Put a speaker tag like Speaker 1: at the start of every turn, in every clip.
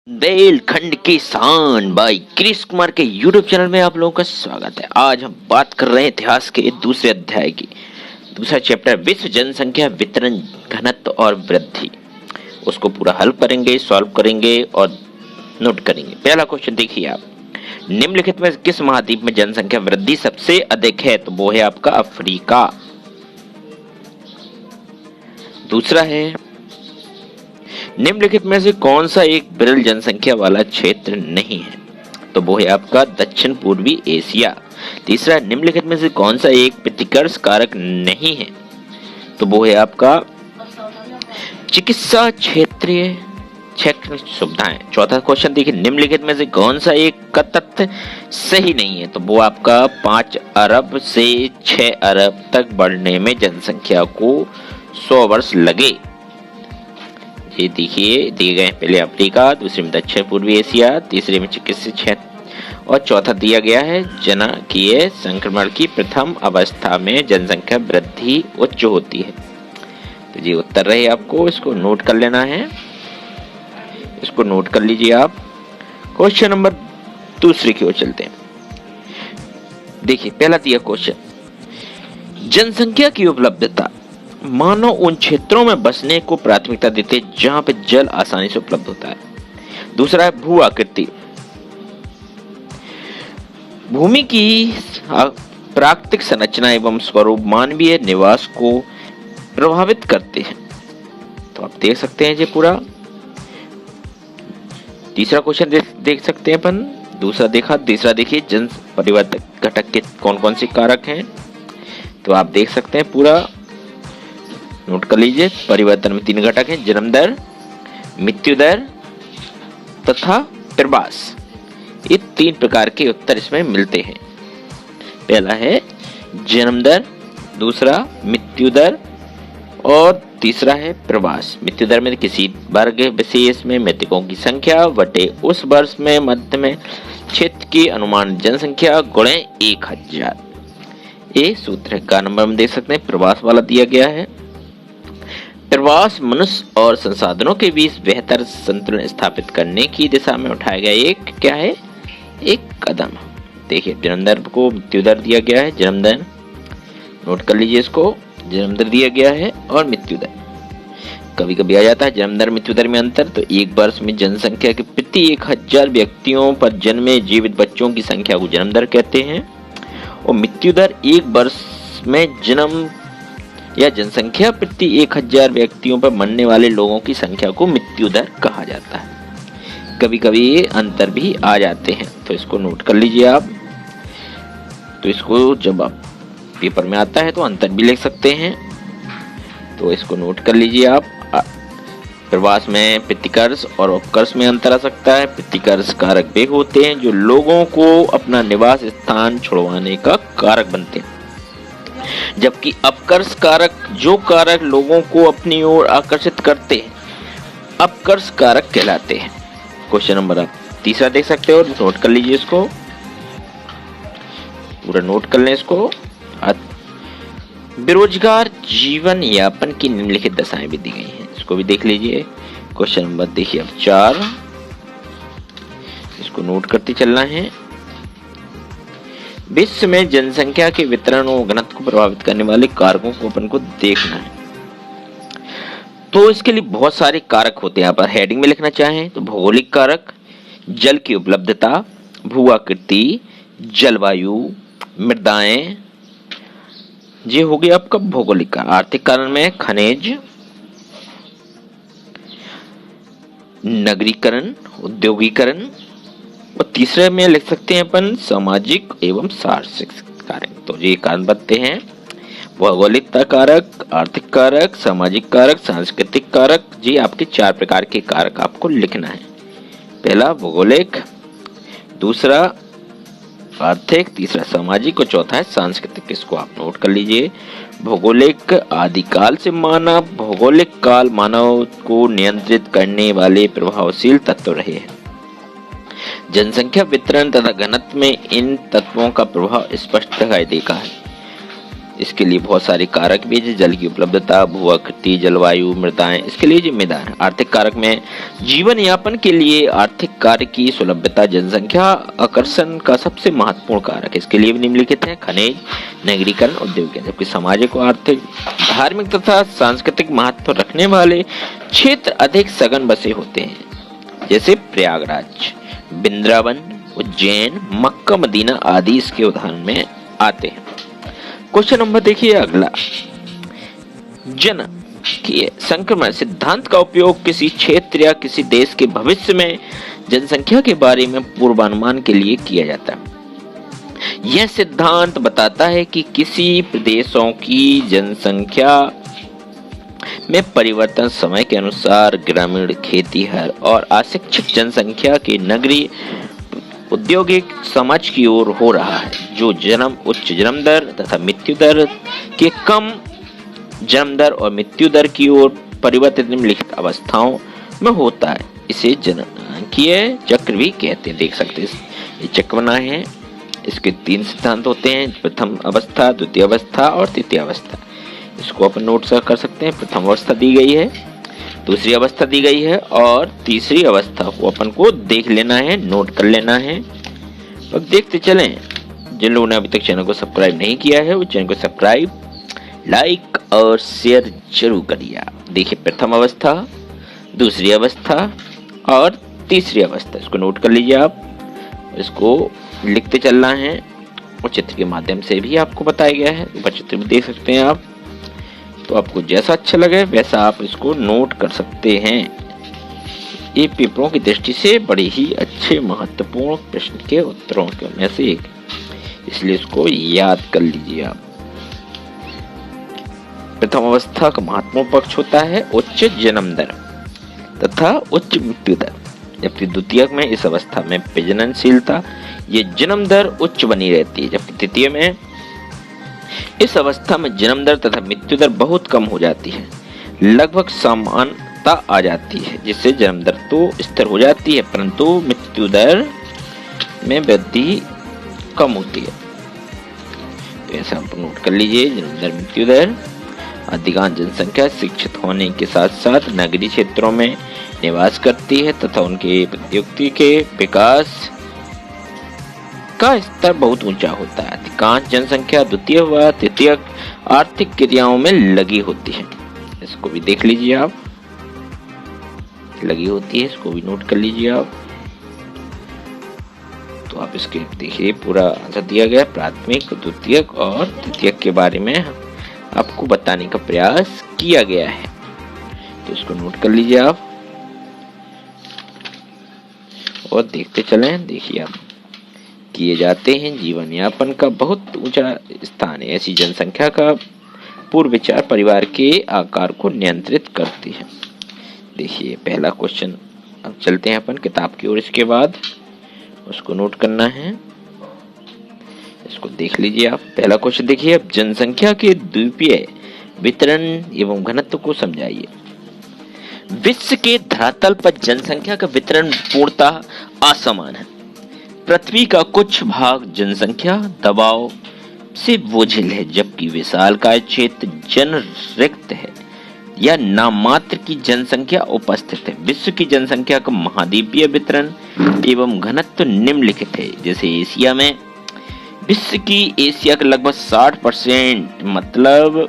Speaker 1: बुंदेलखंड की शान बाई कृष्ण कुमार के यूट्यूब चैनल में आप लोगों का स्वागत है। आज हम बात कर रहे हैं इतिहास के दूसरे अध्याय की। दूसरा चैप्टर विश्व जनसंख्या वितरण घनत्व और वृद्धि, उसको पूरा हल करेंगे, सॉल्व करेंगे और नोट करेंगे। पहला क्वेश्चन देखिए आप, निम्नलिखित में किस महाद्वीप में जनसंख्या वृद्धि सबसे अधिक है? तो वो है आपका अफ्रीका। दूसरा है, निम्नलिखित में से कौन सा एक विरल जनसंख्या वाला क्षेत्र नहीं है? तो वो है आपका दक्षिण पूर्वी एशिया। तीसरा, निम्नलिखित में से कौन सा एक प्रतिकर्ष कारक नहीं है? तो वो है आपका चिकित्सा क्षेत्रीय शैक्षणिक सुविधाएं। चौथा क्वेश्चन देखिए, निम्नलिखित में से कौन सा एक का तथ्य सही नहीं है? तो वो आपका 5 अरब से 6 अरब तक बढ़ने में जनसंख्या को 100 वर्ष लगे। ये देखिए दिए गए, पहले अफ्रीका, दूसरे में दक्षिण पूर्वी एशिया, तीसरे में चिकित्सा क्षेत्र और चौथा दिया गया है जनकीय संक्रमण की प्रथम अवस्था में जनसंख्या वृद्धि उच्च होती है। तो ये उत्तर रहे, आपको इसको नोट कर लेना है, इसको नोट कर लीजिए आप। क्वेश्चन नंबर दूसरे की ओर चलते हैं। देखिए पहला दिया क्वेश्चन, जनसंख्या की उपलब्धता, मानव उन क्षेत्रों में बसने को प्राथमिकता देते हैं जहां पे जल आसानी से उपलब्ध होता है। दूसरा है भू आकृति, भूमि की प्राकृतिक संरचना एवं स्वरूप मानवीय निवास को प्रभावित करते हैं। तो आप देख सकते हैं ये पूरा। तीसरा क्वेश्चन देख सकते हैं अपन, दूसरा देखा। तीसरा देखिए, जन परिवर्तक घटक के कौन कौन से कारक हैं? तो आप देख सकते हैं पूरा, नोट कर लीजिए। परिवर्तन में 3 घटक हैं, जन्म दर, मृत्यु दर तथा प्रवास। ये 3 प्रकार के उत्तर इसमें मिलते हैं। पहला है जन्म दर, दूसरा मृत्यु दर और तीसरा है प्रवास। मृत्यु दर में किसी वर्ग विशेष में मृतकों की संख्या बटे उस वर्ष में मध्य में क्षेत्र की अनुमान जनसंख्या गुणे 1000। ये सूत्र का नंबर हम देख सकते हैं, प्रवास वाला दिया गया है। प्रवास मनुष्य और संसाधनों के बीच बेहतर संतुलन स्थापित करने की दिशा में उठाया गया एक क्या है, एक कदम। देखिए जन्म दर को मृत्यु दर दिया गया है, जन्म दर नोट कर लीजिए, इसको जन्म दर दिया गया है और मृत्यु दर। कभी कभी आ जाता है जन्म दर मृत्यु दर में अंतर। तो एक वर्ष में जनसंख्या के प्रति 1000 व्यक्तियों पर जन्मे जीवित बच्चों की संख्या को जन्म दर कहते हैं और मृत्यु दर एक वर्ष में जन्म या जनसंख्या प्रति 1000 व्यक्तियों पर मरने वाले लोगों की संख्या को मृत्यु दर कहा जाता है। कभी कभी ये अंतर भी आ जाते हैं, तो इसको नोट कर लीजिए आप। तो इसको जब आप पेपर में आता है तो अंतर भी लिख सकते हैं, तो इसको नोट कर लीजिए आप। प्रवास में प्रतिकर्ष और उपकर्ष में अंतर आ सकता है। प्रतिकर्ष कारक वे होते हैं जो लोगों को अपना निवास स्थान छुड़वाने का कारक बनते हैं, जबकि अपकर्ष कारक जो कारक लोगों को अपनी ओर आकर्षित करते हैं अपकर्ष कारक कहलाते हैं। क्वेश्चन नंबर आप तीसरा देख सकते हो, नोट कर लीजिए, इसको पूरा नोट कर लें इसको। बेरोजगार जीवन यापन की निम्नलिखित दशाएं भी दी गई हैं, इसको भी देख लीजिए। क्वेश्चन नंबर देखिए अब 4, इसको नोट करते चलना है। विश्व में जनसंख्या के वितरण और घनत्व को प्रभावित करने वाले कारकों को अपन को देखना है। तो इसके लिए बहुत सारे कारक होते हैं। यहाँ पर हेडिंग में लिखना चाहें तो भौगोलिक कारक, जल की उपलब्धता, भू आकृति, जलवायु, मृदाएं, ये हो गया आपका भौगोलिक कारक। आर्थिक कारण में खनिज, नगरीकरण, औद्योगिकरण और तीसरे में लिख सकते हैं अपन सामाजिक एवं सामाजिक कारक। तो ये कारण बनते हैं भौगोलिकता कारक, आर्थिक कारक, सामाजिक कारक, सांस्कृतिक कारक। जी आपके 4 प्रकार के कारक आपको लिखना है। पहला भौगोलिक, दूसरा आर्थिक, तीसरा सामाजिक और चौथा है सांस्कृतिक। इसको आप नोट कर लीजिए। भौगोलिक, आदिकाल से मानव भौगोलिक काल मानव को नियंत्रित करने वाले प्रभावशील तत्व रहे हैं। जनसंख्या वितरण तथा घनत्व में इन तत्वों का प्रभाव स्पष्ट दिखाई देगा है। इसके लिए बहुत सारे कारक भी है, जल की उपलब्धता, भूआकृति, जलवायु, मृदाएं इसके लिए जिम्मेदार है। आर्थिक कारक में जीवन यापन के लिए आर्थिक कार्य की सुलभता जनसंख्या आकर्षण का सबसे महत्वपूर्ण कारक है। इसके लिए भी निम्नलिखित है खनिज, नगरीकरण, उद्योग। जबकि सामाजिक और आर्थिक, धार्मिक तथा सांस्कृतिक महत्व रखने वाले क्षेत्र अधिक सघन बसे होते हैं, जैसे प्रयागराज, वृंदावन, उज्जैन, मक्का, मदीना आदि इसके उदाहरण में आते हैं। क्वेश्चन नंबर देखिए अगला, जनकीय संक्रमण सिद्धांत का उपयोग किसी क्षेत्र या किसी देश के भविष्य में जनसंख्या के बारे में पूर्वानुमान के लिए किया जाता है। यह सिद्धांत बताता है कि किसी प्रदेशों की जनसंख्या में परिवर्तन समय के अनुसार ग्रामीण, खेतीहर और अशिक्षित जनसंख्या के नगरीय औद्योगिक समाज की ओर हो रहा है, जो उच्च जन्म दर तथा मृत्यु दर के कम जन्म दर और मृत्यु दर की ओर परिवर्तित निम्नलिखित अवस्थाओं में होता है। इसे जनकीय चक्र भी कहते हैं। देख सकते हैं ये चक्र बना है, इसके 3 सिद्धांत होते हैं, प्रथम अवस्था, द्वितीय अवस्था और तृतीय अवस्था। इसको अपन नोट कर सकते हैं। प्रथम अवस्था दी गई है, दूसरी अवस्था दी गई है और तीसरी अवस्था को अपन को देख लेना है, नोट कर लेना है। अब देखते चलें। जिन लोगों ने अभी तक चैनल को सब्सक्राइब नहीं किया है वो चैनल को सब्सक्राइब, लाइक और शेयर जरूर करिए। देखिए प्रथम अवस्था, दूसरी अवस्था और तीसरी अवस्था, इसको नोट कर लीजिए आप। इसको लिखते चलना है और चित्र के माध्यम से भी आपको बताया गया है, ऊपर चित्र में देख सकते हैं आप। तो आपको जैसा अच्छा लगे वैसा आप इसको नोट कर सकते हैं। ये पेपरों की दृष्टि से बड़े ही अच्छे महत्वपूर्ण प्रश्न के उत्तरों में से एक, इसलिए इसको याद कर लीजिए आप। प्रथम अवस्था का महत्वपूर्ण पक्ष होता है उच्च जन्म दर तथा उच्च मृत्यु दर, जबकि द्वितीयक में इस अवस्था में प्रजननशीलता, ये जन्म दर उच्च बनी रहती है, जबकि तृतीय में इस अवस्था में जन्म दर तथा मृत्यु दर बहुत कम हो जाती है, लगभग समानता आ जाती है, जिससे जन्म दर तो स्थिर हो जाती है परंतु मृत्यु दर में वृद्धि कम होती है। तो ऐसा आप नोट कर लीजिए, जन्म दर, मृत्यु दर। अधिकांश जनसंख्या शिक्षित होने के साथ साथ नगरीय क्षेत्रों में निवास करती है तथा उनके प्रौद्योगिकी के विकास का स्तर बहुत ऊंचा होता है। अधिकांश जनसंख्या द्वितीय व तृतीय आर्थिक क्रियाओं में लगी होती है, इसको भी देख लीजिए आप, लगी होती है, इसको भी नोट कर लीजिए आप। तो आप इसके देखिए पूरा आंसर दिया गया, प्राथमिक, द्वितीयक और तृतीयक के बारे में आपको बताने का प्रयास किया गया है, तो इसको नोट कर लीजिए आप और देखते चलें। देखिए आप, किए जाते हैं जीवन यापन का बहुत ऊंचा स्थान है, ऐसी जनसंख्या का पूर्व विचार परिवार के आकार को नियंत्रित करती है। देखिए पहला क्वेश्चन, अब चलते हैं अपन किताब की ओर, इसके बाद उसको नोट करना है, इसको देख लीजिए आप। पहला क्वेश्चन देखिए, अब जनसंख्या के द्वीपीय वितरण एवं घनत्व को समझाइए। विश्व के धरातल पर जनसंख्या का वितरण पूर्णतः असमान है। पृथ्वी का कुछ भाग जनसंख्या दबाव से बोझिल है, जबकि विशालकाय क्षेत्र जनरिक्त है या नाममात्र की जनसंख्या उपस्थित है। विश्व की जनसंख्या का महाद्वीपीय वितरण एवं घनत्व निम्नलिखित है। जैसे एशिया में विश्व की एशिया का लगभग 60% मतलब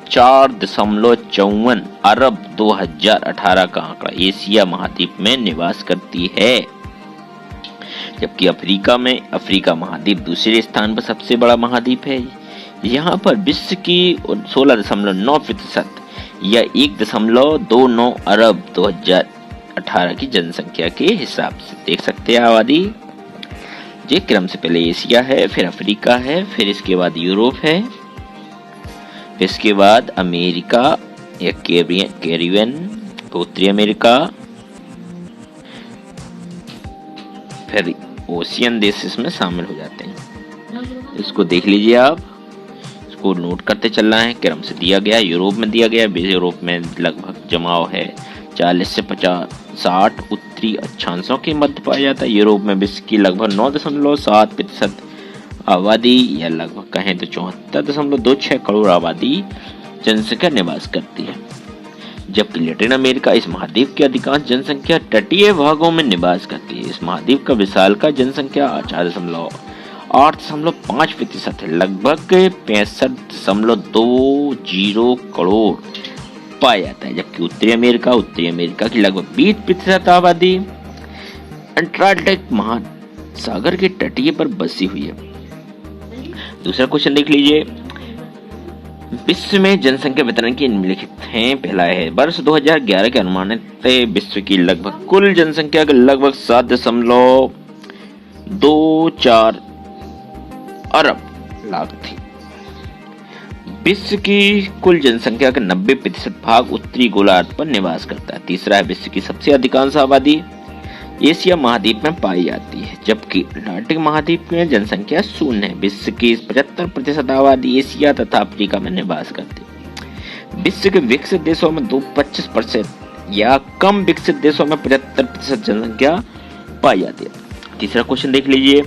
Speaker 1: 4.54 अरब 2018 का आंकड़ा एशिया महाद्वीप में निवास करती है, जबकि अफ्रीका महाद्वीप दूसरे स्थान पर सबसे बड़ा महाद्वीप है। यहाँ पर विश्व की 16.9% या 1.29 अरब 2018 की जनसंख्या के हिसाब से देख सकते हैं आबादी। ये क्रम से पहले एशिया है, फिर अफ्रीका है, फिर इसके बाद यूरोप है, फिर इसके बाद अमेरिका या कैरिबियन, उत्तरी अमेरिका, फिर ओशियन देश इसमें शामिल हो जाते हैं। इसको देख लीजिए आप, इसको नोट करते चलना है, क्रम से दिया गया। यूरोप में दिया गया, यूरोप में लगभग जमाव है 40 से 60 उत्तरी अक्षांशों के मध्य पाया जाता है। यूरोप में विश्व की लगभग 9.7% आबादी या लगभग कहें तो 74.26 करोड़ आबादी जनसंख्या निवास करती है, जबकि लैटिन अमेरिका इस महाद्वीप की अधिकांश जनसंख्या तटीय भागों में निवास करती है। इस महाद्वीप का विशालकाय जनसंख्या 8.5% है, लगभग 65.20 करोड़ पाया जाता है, जबकि उत्तरी अमेरिका की लगभग 20% आबादी अंटार्कटिक महासागर के तटीय पर बसी हुई है। दूसरा क्वेश्चन देख लीजिए, विश्व में जनसंख्या वितरण की निम्नलिखित हैं। पहला है वर्ष 2011 के अनुमानित विश्व की लगभग कुल जनसंख्या के लगभग 7.24 अरब लाख थी। विश्व की कुल जनसंख्या का 90% भाग उत्तरी गोलार्ध पर निवास करता है। तीसरा है विश्व की सबसे अधिकांश आबादी एशिया महाद्वीप में पाई जाती है, जबकि अंटार्कटिक महाद्वीप में जनसंख्या शून्य है। विश्व की 75% आबादी एशिया तथा अफ्रीका में निवास करती है। विश्व के विकसित देशों में 25% या कम विकसित देशों में 75% जनसंख्या पाई जाती है। तीसरा क्वेश्चन देख लीजिए,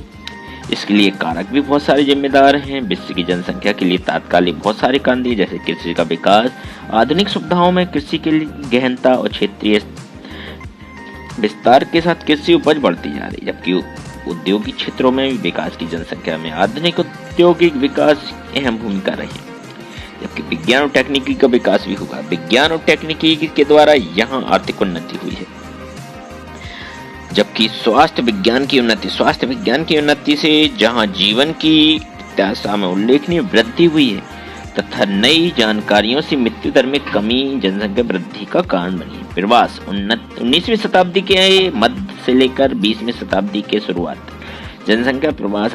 Speaker 1: इसके लिए कारक भी बहुत सारे जिम्मेदार हैं। विश्व की जनसंख्या के लिए तात्कालिक बहुत सारे कारण दिए, जैसे कृषि का विकास, आधुनिक सुविधाओं में कृषि की गहनता और क्षेत्रीय विस्तार के साथ कृषि उपज बढ़ती जा रही है, जबकि औद्योगिक क्षेत्रों में विकास की जनसंख्या में आधुनिक औद्योगिक विकास अहम भूमिका रही, जबकि विज्ञान और तकनीकी का विकास भी हुआ। विज्ञान और तकनीकी के द्वारा यहाँ आर्थिक उन्नति हुई है, जबकि स्वास्थ्य विज्ञान की उन्नति से जहाँ जीवन की प्रत्याशा में उल्लेखनीय वृद्धि हुई है तथा नई जानकारियों से मृत्यु दर में कमी जनसंख्या वृद्धि का कारण बनी है। प्रवास 19वीं शताब्दी के मध्य से लेकर 20वीं शताब्दी के शुरुआत जनसंख्या प्रवास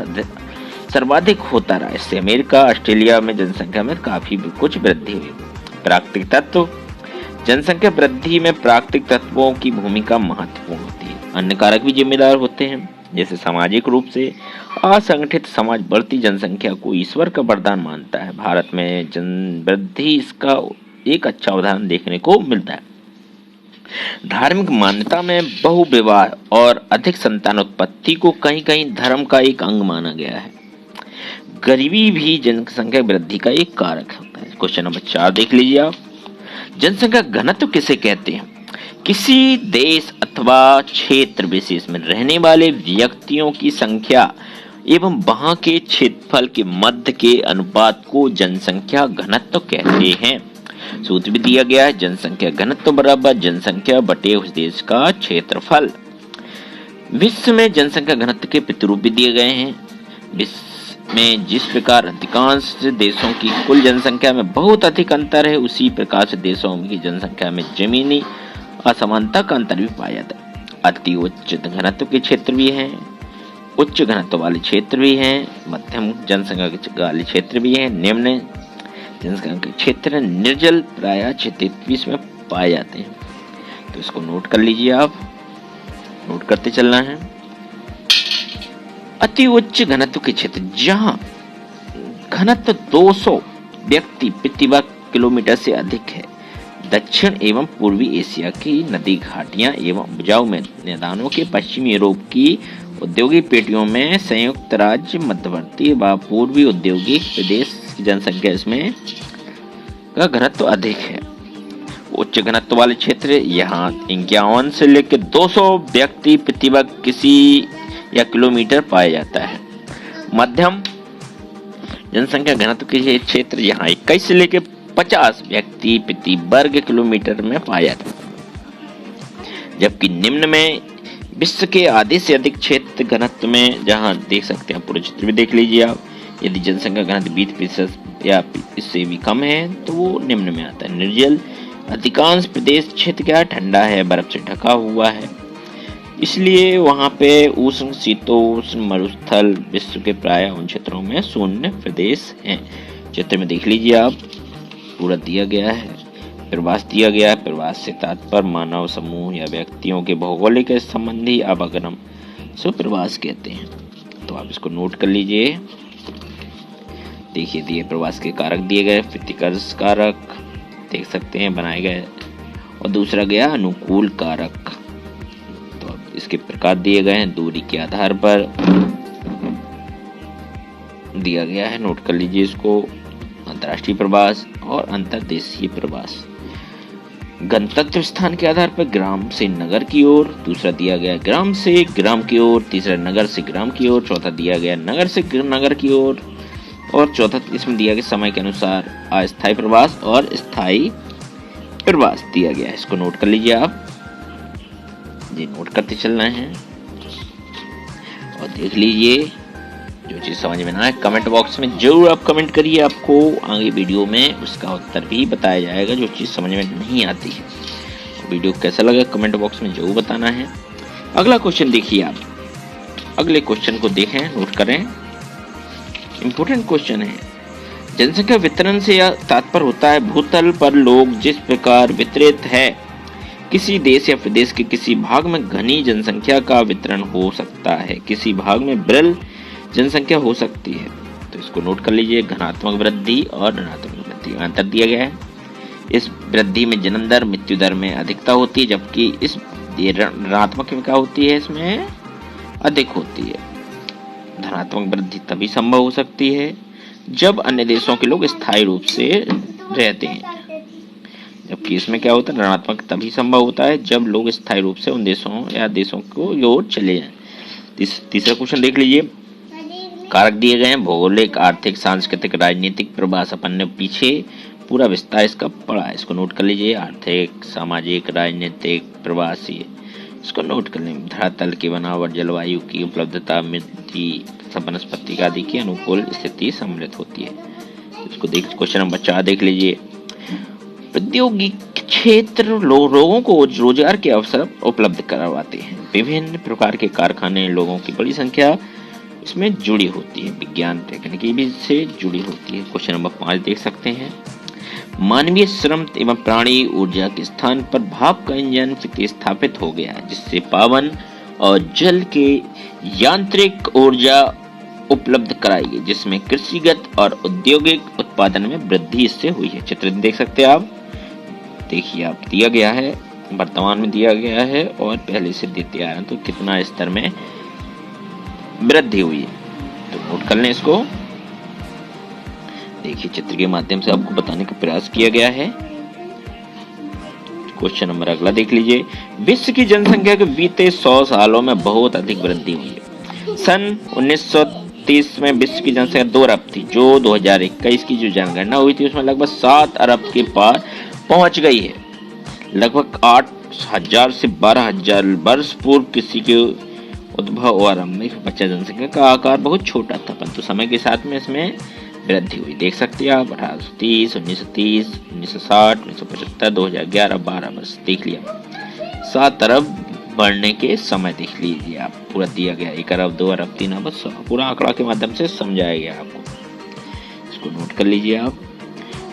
Speaker 1: सर्वाधिक होता रहा। इससे अमेरिका, ऑस्ट्रेलिया में जनसंख्या में काफी कुछ वृद्धि हुई। प्राकृतिक तत्व, जनसंख्या वृद्धि में प्राकृतिक तत्वों की भूमिका महत्वपूर्ण होती है। अन्य कारक भी जिम्मेदार होते हैं, जैसे सामाजिक रूप से असंगठित समाज बढ़ती जनसंख्या को ईश्वर का वरदान मानता है। भारत में जन वृद्धि इसका एक अच्छा उदाहरण देखने को मिलता है। धार्मिक मान्यता में बहुविवाह और अधिक संतान उत्पत्ति को कहीं कहीं धर्म का एक अंग माना गया है। गरीबी भी जनसंख्या वृद्धि का एक कारक होता है। क्वेश्चन नंबर 4 देख लीजिए आप, जनसंख्या घनत्व किसे कहते हैं? किसी देश अथवा क्षेत्र विशेष में रहने वाले व्यक्तियों की संख्या एवं वहां के क्षेत्रफल के मध्य के अनुपात को जनसंख्या घनत्व कहते हैं। सूत्र भी दिया गया है, जनसंख्या घनत्व बराबर जनसंख्या बटे उस देश का क्षेत्रफल। विश्व में जनसंख्या घनत्व के प्रतिरूप भी दिए गए हैं। विश्व में जिस प्रकार अधिकांश देशों की कुल जनसंख्या में बहुत अधिक अंतर है, उसी प्रकार से देशों की जनसंख्या में जमीनी असमानता का अंतर भी पाया जाता है। अति उच्च घनत्व के क्षेत्र भी हैं, उच्च घनत्व वाले क्षेत्र भी हैं, मध्यम जनसंख्या वाले क्षेत्र भी हैं, निम्न जनसंख्या के क्षेत्र निर्जल प्रायः क्षेत्र में पाए जाते हैं। तो इसको नोट कर लीजिए, आप नोट करते चलना है। अति उच्च घनत्व के क्षेत्र, जहां घनत्व 200 व्यक्ति प्रति वर्ग किलोमीटर से अधिक है। दक्षिण एवं पूर्वी एशिया की नदी घाटियां एवं उपजाऊ मैदानों के पश्चिमी यूरोप की औद्योगिक पेटियों में संयुक्त राज्य मध्यवर्ती व पूर्वी औद्योगिक प्रदेश की जनसंख्या इसमें का घनत्व अधिक है। उच्च घनत्व वाले क्षेत्र यहाँ 51 से लेकर 200 व्यक्ति प्रति वर्ग किसी या किलोमीटर पाया जाता है। मध्यम जनसंख्या घनत्व के क्षेत्र यहाँ 21 से लेकर 50 व्यक्ति प्रति वर्ग किलोमीटर में पाया जाता है, जबकि निम्न में विश्व के आधे से अधिक क्षेत्र घनत्व में, जहां देख सकते हैं पूरा चित्र भी देख लीजिए आप, यदि जनसंख्या घनत्व 20% या इससे भी कम है तो वो निम्न में आता है। निर्जल, अधिकांश प्रदेश क्षेत्र क्या ठंडा है, बर्फ से ढका हुआ है, इसलिए वहां पे उष्ण शीतोष्ण मरुस्थल विश्व के प्राय उन क्षेत्रों में शून्य प्रदेश हैं। चित्र में देख लीजिए आप, पूरा दिया गया है। प्रवास दिया गया है। प्रवास से तात्पर्य मानव समूह या व्यक्तियों के भौगोलिक संबंधी आवागमन सो प्रवास कहते हैं। तो आप इसको नोट कर लीजिए। देखिए दिए प्रवास के कारक दिए गए, प्रतिकर्ष कारक देख सकते हैं बनाए गए, और दूसरा गया अनुकूल कारक। तो इसके प्रकार दिए गए हैं दूरी के आधार पर। दिया गया है, नोट कर लीजिए इसको। अंतर्राष्ट्रीय प्रवास और अंतर्देशीय प्रवास। गंतव्य स्थान के आधार पर ग्राम से नगर की ओर, दूसरा दिया गया ग्राम से ग्राम की ओर, तीसरा नगर से ग्राम की ओर, चौथा दिया गया नगर से नगर की ओर, और चौथा इसमें दिया गया समय के अनुसार अस्थायी प्रवास और स्थायी प्रवास दिया गया है। इसको नोट कर लीजिए आप जी, नोट करते चलना है और देख लीजिए। जो चीज समझ में ना आए कमेंट बॉक्स में जरूर आप कमेंट करिए, आपको आगे वीडियो में उसका उत्तर भी बताया जाएगा जो चीज समझ में नहीं आती है। वीडियो कैसा लगा कमेंट बॉक्स में जरूर बताना है। अगला क्वेश्चन देखिए आप, अगले क्वेश्चन को देखें, नोट करें, इंपॉर्टेंट क्वेश्चन है। जनसंख्या वितरण से यह तात्पर्य होता है भूतल पर लोग जिस प्रकार वितरित है, किसी देश या प्रदेश के किसी भाग में घनी जनसंख्या का वितरण हो सकता है, किसी भाग में विरल जनसंख्या हो सकती है। तो इसको नोट कर लीजिए, घनात्मक वृद्धि और ऋणात्मक वृद्धि में अंतर दिया गया है। इस वृद्धि में जन्म दर मृत्यु दर में अधिकता होती है, जबकि इस ऋणात्मक में क्या होती है, इसमें अधिक होती है। धनात्मक वृद्धि तभी संभव हो सकती है जब अन्य देशों के लोग स्थायी रूप से रहते हैं, जबकि इसमें क्या होता है, ऋणात्मक तभी संभव होता है जब लोग स्थायी रूप से उन देशों या देशों को ओर चले जाएं। तीसरा क्वेश्चन देख लीजिए, कारक दिए गए हैं भौगोलिक, आर्थिक, सांस्कृतिक, राजनीतिक प्रवास। अपन ने पीछे पूरा विस्तार इसका पढ़ा है, इसको नोट कर लीजिए। आर्थिक, सामाजिक, राजनीतिक, प्रवासी, इसको नोट कर लें। धरातल की बनावट, जलवायु की उपलब्धता, मिट्टी, वनस्पति आदि की अनुकूल स्थिति सम्मिलित होती है। इसको देख, क्वेश्चन नंबर 4 देख लीजिए। औद्योगिक क्षेत्र लोगों को रोजगार के अवसर उपलब्ध करवाते हैं। विभिन्न प्रकार के कारखाने लोगों की बड़ी संख्या इसमें जुड़ी होती है, विज्ञान तकनीकी भी से जुड़ी होती है। क्वेश्चन नंबर 5 देख सकते हैं, मानवीय श्रम एवं प्राणी ऊर्जा के स्थान पर भाप का इंजन प्रतिस्थापित हो गया है, जिससे पवन और जल के यांत्रिक ऊर्जा उपलब्ध कराई गई, जिसमें कृषिगत और औद्योगिक उत्पादन में वृद्धि इससे हुई है। चित्र देख सकते हैं आप, देखिए आप, दिया गया है, वर्तमान में दिया गया है और पहले से देते आ रहे हैं, तो कितना स्तर में वृद्धि हुई है। तो नोट कर लें इसको। देखिए चित्र के माध्यम से आपको बताने का प्रयास किया गया है। क्वेश्चन नंबर अगला देख लीजिए, विश्व की जनसंख्या के बीते 100 सालों में बहुत अधिक वृद्धि हुई है। सन 1930 में विश्व की जनसंख्या 2 अरब थी, जो 2021 की जो जनगणना हुई थी उसमें लगभग 7 अरब के पार पहुंच गई है। लगभग 8,000 से 12,000 वर्ष पूर्व किसी के उद्भव और आरंभिक बच्चा जनसंख्या का आकार बहुत छोटा था, परंतु समय के साथ में इसमें वृद्धि हुई। देख सकते हैं आप, 1830, 1930, 1960, 1975, 2011, 12 वर्ष देख लिया। 7 अरब बढ़ने के समय देख लीजिए आप, पूरा दिया गया, 1 अरब, 2 अरब, 3 अरब, पूरा आंकड़ा के माध्यम से समझाया गया आपको। इसको नोट कर लीजिए आप।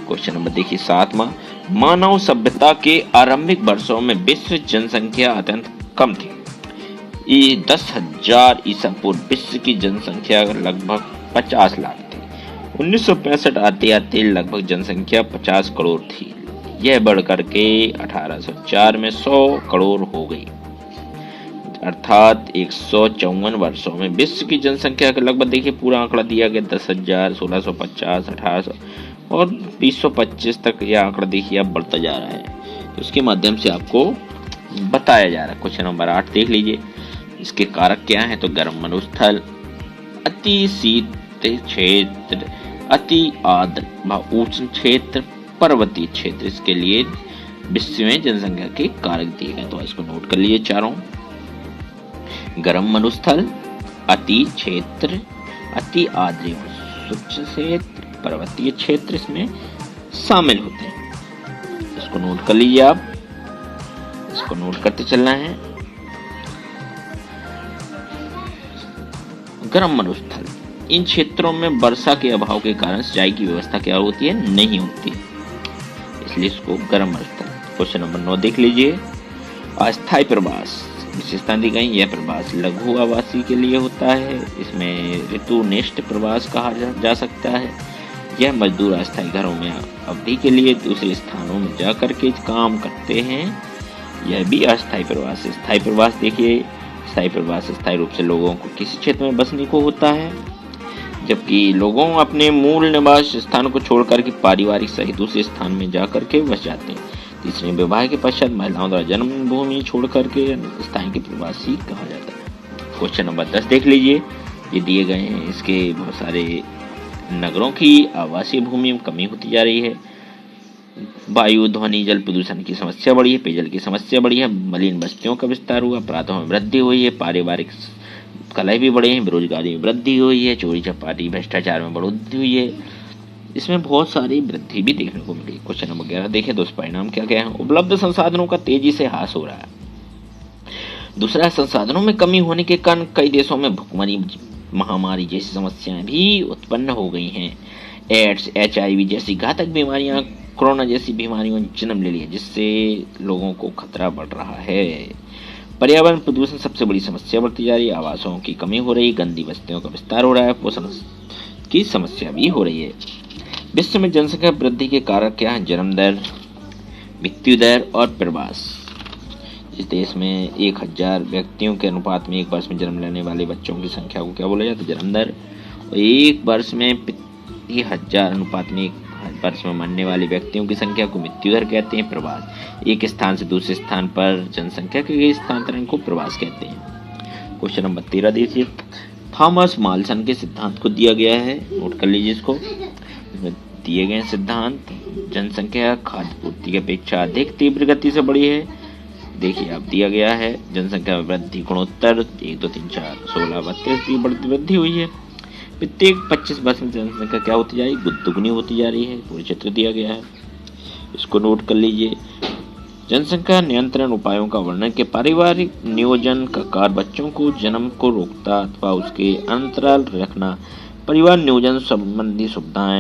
Speaker 1: क्वेश्चन नंबर देखिए 7वां, मानव सभ्यता के आरंभिक वर्षों में विश्व जनसंख्या अत्यंत कम थी। 10,000 ईसा पूर्व विश्व की जनसंख्या लगभग 50 लाख थी। 1965 आते आते लगभग जनसंख्या 50 करोड़ थी। यह बढ़कर के 1804 में 100 करोड़ हो गई, अर्थात 154 वर्षों में विश्व की जनसंख्या का लगभग देखिए पूरा आंकड़ा दिया गया 10,000, 1650, 1800 और 2025 तक यह आंकड़ा देखिए अब बढ़ता जा रहा है। तो उसके माध्यम से आपको बताया जा रहा है। क्वेश्चन नंबर 8 देख लीजिए, इसके कारक क्या हैं, तो गर्म मरुस्थल, अति शीत क्षेत्र, अति आर्द्र उष्ण क्षेत्र, पर्वतीय क्षेत्र, इसके लिए विश्व में जनसंख्या के कारक दिए गए। तो इसको नोट कर लीजिए चारों, गर्म मरुस्थल, अति क्षेत्र, अति आर्द्र उष्ण क्षेत्र, पर्वतीय क्षेत्र इसमें शामिल होते हैं। इसको नोट कर लीजिए आप, इसको नोट करते चलना है। गर्म मरुस्थल, इन क्षेत्रों में वर्षा के अभाव के कारण सिंचाई की व्यवस्था क्या होती है, नहीं होती, इसलिए इसको गर्म मरुस्थल। क्वेश्चन नंबर 9 देख लीजिए, अस्थायी प्रवास, विशेषता दी गई, यह प्रवास लघु आवासी के लिए होता है, इसमें ऋतुनिष्ठ प्रवास कहा जा सकता है। यह मजदूर अस्थायी घरों में अवधि के लिए दूसरे स्थानों में जाकर के काम करते हैं, यह भी अस्थायी प्रवास है। स्थायी प्रवास देखिए, स्थायी प्रवास स्थायी रूप से लोगों को किसी क्षेत्र में बसने को होता है। जबकि लोगों अपने मूल निवास स्थान को छोड़कर के पारिवारिक सहित दूसरे स्थान में जाकर के बस जाते हैं। तीसरे, विवाह के पश्चात महिलाओं द्वारा जन्मभूमि छोड़ करके स्थान के प्रवासी कहा जाता है। क्वेश्चन नंबर 10 देख लीजिए, ये दिए गए हैं, इसके बहुत सारे नगरों की आवासीय भूमि में कमी होती जा रही है। वायु, ध्वनि, जल प्रदूषण की समस्या बढ़ी है, पेयजल की समस्या बढ़ी है, मलिन बस्तियों का विस्तार हुआ, अपराधों में वृद्धि हुई है, पारिवारिक कलह भी बढ़े हैं, बेरोजगारी में वृद्धि हुई है, चोरी चपाटी भ्रष्टाचार में बढ़ोतरी हुई है। इसमें बहुत सारी वृद्धि भी देखने को मिली। क्वेश्चन नंबर 11 देखें, दुष्परिणाम क्या क्या है। उपलब्ध संसाधनों का तेजी से ह्रास हो रहा है। दूसरा, संसाधनों में कमी होने के कारण कई देशों में भुखमरी, महामारी जैसी समस्याएं भी उत्पन्न हो गई हैं। एड्स, HIV जैसी घातक बीमारियां, कोरोना जैसी बीमारियों ने जन्म ले लिया, जिससे लोगों को खतरा बढ़ रहा है। पर्यावरण प्रदूषण सबसे बड़ी समस्या बढ़ती जा रही है। आवासों की कमी हो रही है, गंदी बस्तियों का विस्तार हो रहा है, पोषण की समस्या भी हो रही है। विश्व में जनसंख्या वृद्धि के कारक क्या है। जन्म दर, मृत्यु दर और प्रवास। इस देश में 1000 व्यक्तियों के अनुपात में एक वर्ष में जन्म लेने वाले बच्चों की संख्या को क्या बोला जाता है, जन्म दर। और एक वर्ष में 1000 अनुपात में एक वर्ष में मरने वाले व्यक्तियों की संख्या को मृत्यु दर कहते हैं। प्रवास, एक स्थान से दूसरे स्थान पर जनसंख्या के स्थानांतरण को प्रवास कहते हैं। क्वेश्चन नंबर 13 देखिए, थॉमस मॉल्सन के सिद्धांत को दिया गया है, नोट कर लीजिए इसको। दिए गए सिद्धांत, जनसंख्या खाद्य पूर्ति की अपेक्षा अधिक तीव्र गति से बढ़ी है। देखिए अब दिया गया है, जनसंख्या में वृद्धि गुणोत्तर 1, 2, 3, 4, 16, 32 की वृद्धि हुई है। प्रत्येक 25 वर्ष में जनसंख्या क्या होती जा रही है, दुगनी होती जा रही है। पूरी चित्र दिया गया है, इसको नोट कर लीजिए। जनसंख्या नियंत्रण उपायों का वर्णन के पारिवारिक नियोजन का कार्य बच्चों को जन्म को रोकता अथवा उसके अंतराल रखना, परिवार नियोजन संबंधी सुविधाएं